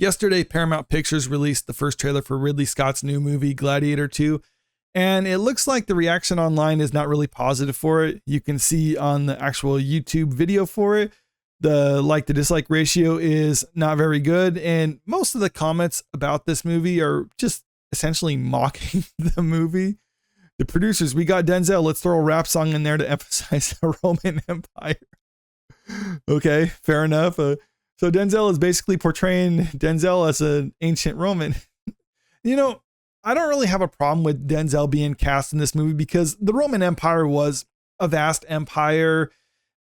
Yesterday, Paramount Pictures released the first trailer for Ridley Scott's new movie, Gladiator 2, and it looks like the reaction online is not really positive for it. You can see on the actual YouTube video for it, the like to dislike ratio is not very good, and most of the comments about this movie are just essentially mocking the movie. The producers, we got Denzel, let's throw a rap song in there to emphasize the Roman Empire. Okay, fair enough. So Denzel is basically portraying Denzel as an ancient Roman. You know, I don't really have a problem with Denzel being cast in this movie because the Roman Empire was a vast empire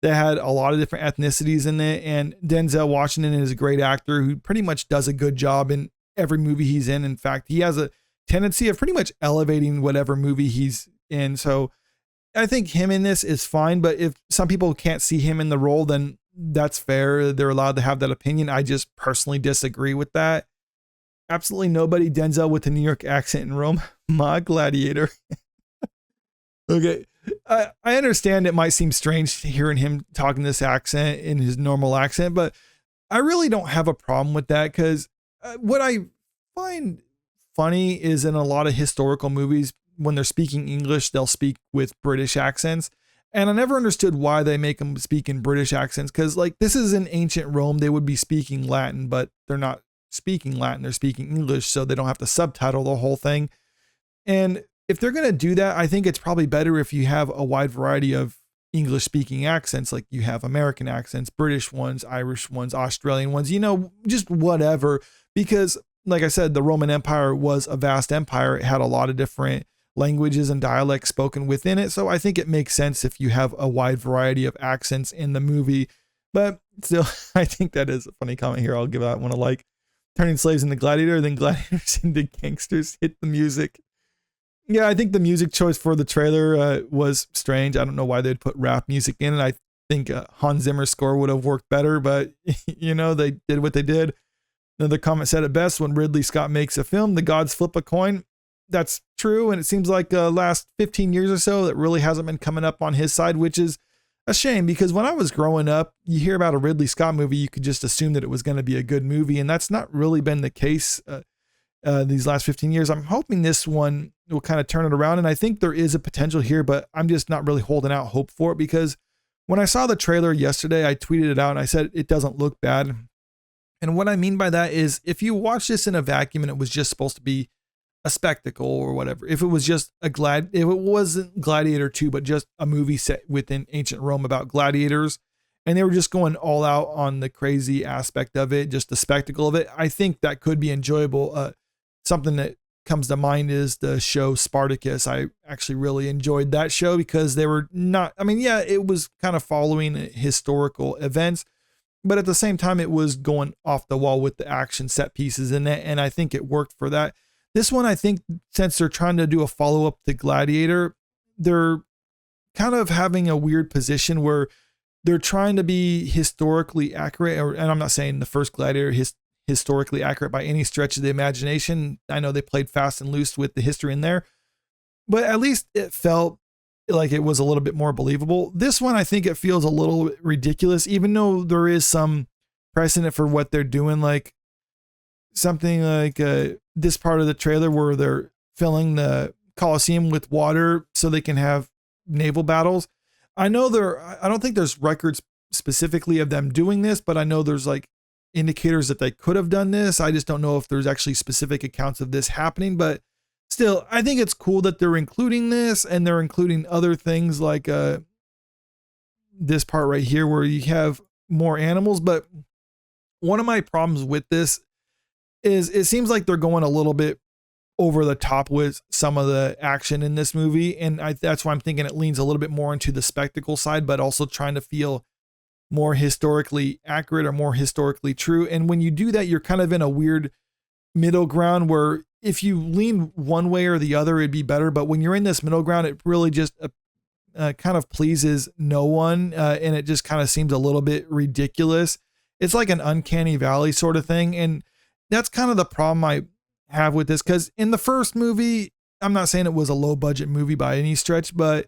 that had a lot of different ethnicities in it. And Denzel Washington is a great actor who pretty much does a good job in every movie he's in. In fact, he has a tendency of pretty much elevating whatever movie he's in. So I think him in this is fine, but if some people can't see him in the role, then that's fair. They're allowed to have that opinion. I just personally disagree with that. Absolutely nobody Denzel with a New York accent in Rome. My Gladiator. Okay. I understand it might seem strange hearing him talking this accent in his normal accent, but I really don't have a problem with that because what I find funny is in a lot of historical movies, when they're speaking English, they'll speak with British accents. And I never understood why they make them speak in British accents because, like, this is in ancient Rome. They would be speaking Latin, but they're not speaking Latin. They're speaking English, so they don't have to subtitle the whole thing. And if they're going to do that, I think it's probably better if you have a wide variety of English speaking accents, like you have American accents, British ones, Irish ones, Australian ones, you know, just whatever. Because like I said, the Roman Empire was a vast empire. It had a lot of different languages and dialects spoken within it. So I think it makes sense if you have a wide variety of accents in the movie. But still, I think that is a funny comment here. I'll give that one a like. Turning slaves into gladiator, then gladiators into gangsters. Hit the music. Yeah, I think the music choice for the trailer was strange. I don't know why they'd put rap music in it. I think Hans Zimmer's score would have worked better, but you know, they did what they did. Another comment said it best: when Ridley Scott makes a film, the gods flip a coin. That's true, and it seems like last 15 years or so that really hasn't been coming up on his side, which is a shame because when I was growing up, you hear about a Ridley Scott movie, you could just assume that it was going to be a good movie, and that's not really been the case these last 15 years. I'm hoping this one will kind of turn it around, and I think there is a potential here, but I'm just not really holding out hope for it because when I saw the trailer yesterday, I tweeted it out and I said it doesn't look bad. And what I mean by that is if you watch this in a vacuum and it was just supposed to be a spectacle or whatever, if it was just if it wasn't Gladiator 2, but just a movie set within ancient Rome about gladiators, and they were just going all out on the crazy aspect of it, just the spectacle of it, I think that could be enjoyable. Something that comes to mind is the show Spartacus. I actually really enjoyed that show because they were not, I mean, yeah, it was kind of following historical events, but at the same time, it was going off the wall with the action set pieces in it. And I think it worked for that. This one, I think, since they're trying to do a follow-up to Gladiator, they're kind of having a weird position where they're trying to be historically accurate. And I'm not saying the first Gladiator historically accurate by any stretch of the imagination. I know they played fast and loose with the history in there, but at least it felt like it was a little bit more believable. This one, I think it feels a little ridiculous, even though there is some precedent for what they're doing, like something like this part of the trailer where they're filling the Colosseum with water so they can have naval battles. I know I don't think there's records specifically of them doing this, but I know there's like indicators that they could have done this. I just don't know if there's actually specific accounts of this happening, but still, I think it's cool that they're including this, and they're including other things like this part right here where you have more animals. But one of my problems with this is it seems like they're going a little bit over the top with some of the action in this movie. And that's why I'm thinking it leans a little bit more into the spectacle side, but also trying to feel more historically accurate or more historically true. And when you do that, you're kind of in a weird middle ground where if you lean one way or the other, it'd be better. But when you're in this middle ground, it really just kind of pleases no one. And it just kind of seems a little bit ridiculous. It's like an uncanny valley sort of thing. And that's kind of the problem I have with this. Because in the first movie, I'm not saying it was a low budget movie by any stretch, but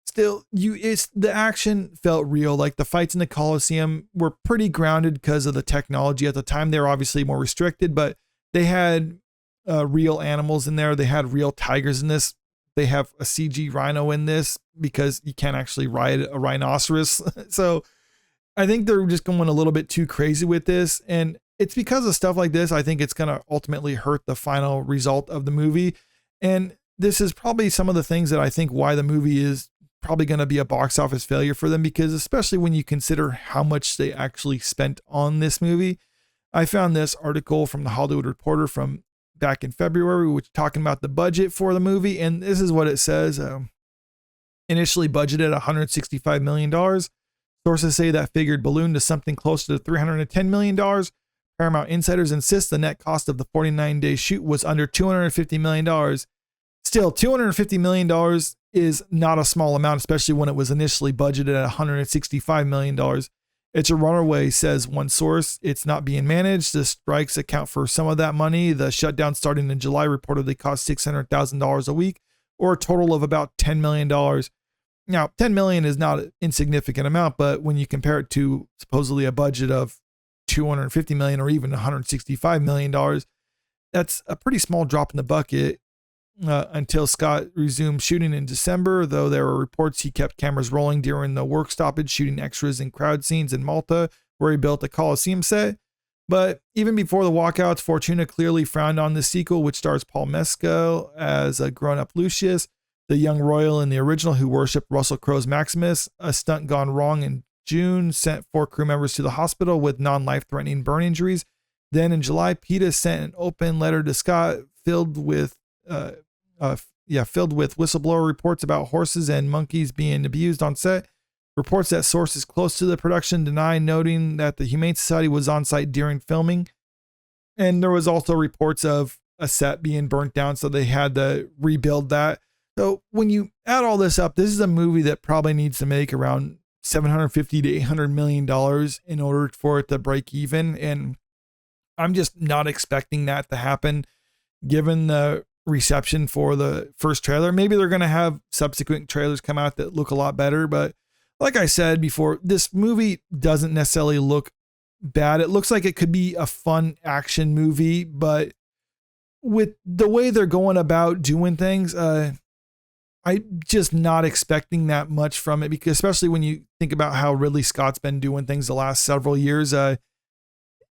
still, the action felt real. Like the fights in the Coliseum were pretty grounded because of the technology at the time. They were obviously more restricted, but they had real animals in there. They had real tigers in this. They have a CG rhino in this because you can't actually ride a rhinoceros. So I think they're just going a little bit too crazy with this. And it's because of stuff like this, I think it's going to ultimately hurt the final result of the movie. And this is probably some of the things that I think why the movie is probably going to be a box office failure for them, because especially when you consider how much they actually spent on this movie. I found this article from the Hollywood Reporter from back in February, which talking about the budget for the movie. And this is what it says. Initially budgeted $165 million. Sources say that figured ballooned to something closer to $310 million. Paramount insiders insist the net cost of the 49-day shoot was under $250 million. Still, $250 million is not a small amount, especially when it was initially budgeted at $165 million. It's a runaway, says one source. It's not being managed. The strikes account for some of that money. The shutdown starting in July reportedly cost $600,000 a week, or a total of about $10 million. Now, $10 million is not an insignificant amount, but when you compare it to supposedly a budget of $250 million or even $165 million, that's a pretty small drop in the bucket. Until Scott resumed shooting in December, though there were reports he kept cameras rolling during the work stoppage, shooting extras and crowd scenes in Malta, where he built a Coliseum set. But even before the walkouts, Fortuna clearly frowned on the sequel, which stars Paul Mescal as a grown-up Lucius, the young royal in the original who worshipped Russell Crowe's Maximus. A stunt gone wrong in June sent 4 crew members to the hospital with non-life-threatening burn injuries. Then in July, PETA sent an open letter to Scott filled with whistleblower reports about horses and monkeys being abused on set. Reports that sources close to the production deny, noting that the Humane Society was on site during filming. And there was also reports of a set being burnt down, so they had to rebuild that. So when you add all this up, this is a movie that probably needs to make around $750 to $800 million in order for it to break even. And I'm just not expecting that to happen, given the reception for the first trailer. Maybe they're going to have subsequent trailers come out that look a lot better, but like I said before, this movie doesn't necessarily look bad. It looks like it could be a fun action movie, but with the way they're going about doing things, I'm just not expecting that much from it, because especially when you think about how Ridley Scott's been doing things the last several years,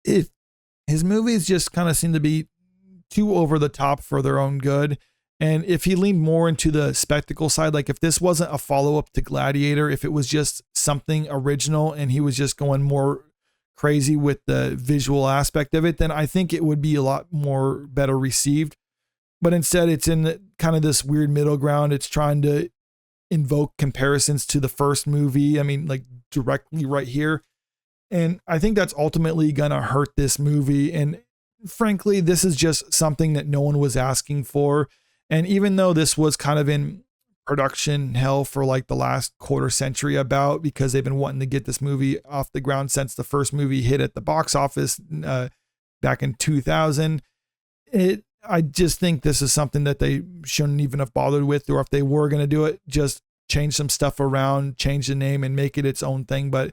his movies just kind of seem to be too over the top for their own good. And if he leaned more into the spectacle side, like if this wasn't a follow-up to Gladiator, if it was just something original and he was just going more crazy with the visual aspect of it, then I think it would be a lot more better received. But instead, it's in kind of this weird middle ground. It's trying to invoke comparisons to the first movie. I mean, like directly right here. And I think that's ultimately going to hurt this movie. And frankly, this is just something that no one was asking for. And even though this was kind of in production hell for like the last quarter century about, because they've been wanting to get this movie off the ground since the first movie hit at the box office back in 2000, I just think this is something that they shouldn't even have bothered with, or if they were going to do it, just change some stuff around, change the name and make it its own thing. But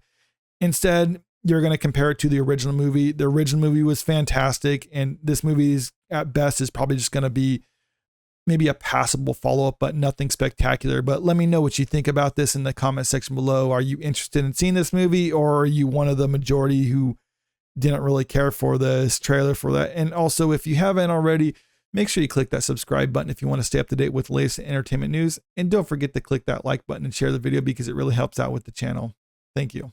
instead, you're going to compare it to the original movie. The original movie was fantastic, and this movie is at best is probably just going to be maybe a passable follow-up, but nothing spectacular. But let me know what you think about this in the comment section below. Are you interested in seeing this movie, or are you one of the majority who didn't really care for this trailer for that? And also, if you haven't already, make sure you click that subscribe button if you want to stay up to date with the latest entertainment news. And don't forget to click that like button and share the video, because it really helps out with the channel. Thank you.